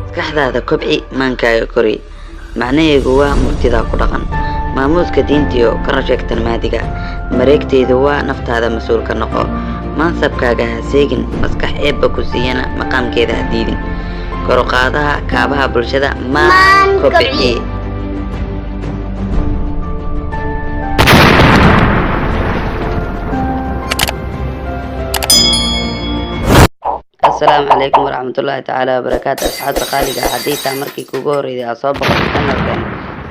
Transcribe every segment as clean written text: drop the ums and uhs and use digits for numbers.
maskaxdaada kobci maankaaga kori macnaheedu waa murtida ku dhaqan maamuuska diintiyo kana sheegtan maadiga mareegteedu waa naftaada mas'uul ka noqo mansabkaaga ha seegin maskax eebba ku siiyana maqaamkeeda ha diidin kor u qaadaha kaabaha bulshada maan kobci السلام عليكم ورحمة الله تعالى وبركاته أصحاب خالد حديثة مركي كوغوري أصابك كان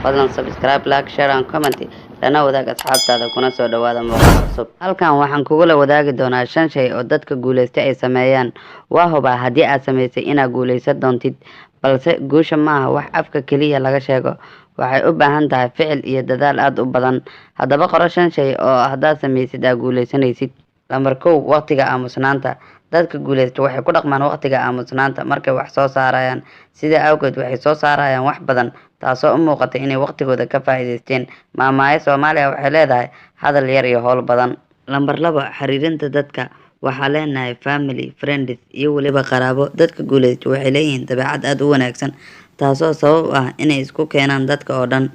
فضلا سبسكرايب لايك شير and comment lana wadaag asxaabtaada kuna soo dhawaada muuqaal cusub halkan waxaan kugula wadaagi doonaa 5 shay oo dadka guuleystay ay sameeyaan waa huba hadii aad sameysay inaad guuleysan doontid balse guusha maaha wax afka kaliya laga sheego waxay u baahan tahay ficil iyo dadaal aad u badan hadaba qoro 5 shay oo hadaad sameysid aad guuleysanaysid lambar 1 waqtiga aamusnaanta dadka guuleystay waxay ku dhaqmaan waqtiga aamusnaanta markay wax soo saarayaan sida awgeed waxay soo saarayaan wax badan taasoo u muuqata inay waqtigooda ka faa'iideysteen maamaaye Soomaaliya waxay leedahay hadal yar iyo howl badan lambar 2 xiriirinta dadka waxa leenahay family friends iyo waliba qaraabo dadka guuleystay waxay leeyihiin dabeecad aad u wanaagsan taasoo sabab ah inay isku keenaan dadka oo dhan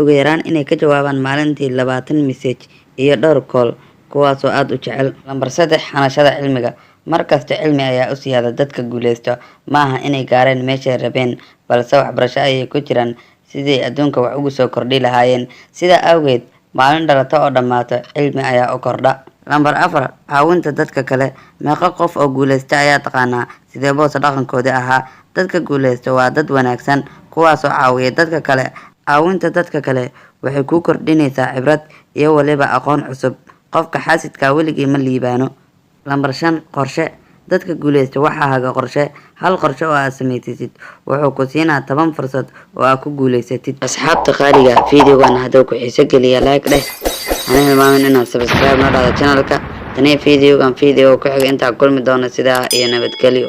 ugu yaraan inay ka jawaabaan maalintii 20 message iyo dhowr call kuwaasoo aad u jecel lambar 3 xanashada cilmiga markasta cilmi ayaa u siyaada dadka guuleysta maaha inay gaareen meesha rabeen balse waxbarasho ayay ku jiraan sidii adduunka wax ugu soo kordhi lahaayeen sida awgeed maalin dhalata oo dhamaato cilmi ayaa u kordha lambar 4 caawinta dadka kale meeqa qof oo guuleysta ayaa taqaanaa sidee boos dhaqankooda ahaa dadka guuleysta waa dad wanaagsan kuwaasoo caawiya dadka kale caawinta dadka kale waxay ku kordhinaysaa khibrad iyo waliba aqoon cusub qofka xaasidka weligii ma liibaano lambar 5 qorshe dadka guuleysta waxa haga qorshe hal qorshe oo aad sameeysid wuxuu ku siinaa 10 fursad oo aad ku guuleysatid asxaabta qaaliga fiidiyogan hadoo ku xiiso geliya like dheh ana hilmaamin inaad subscribe na dhahdo channelka tani fiidiyogan fiidiyo ku xiga inta kulmi doona sida iyo nabadgelyo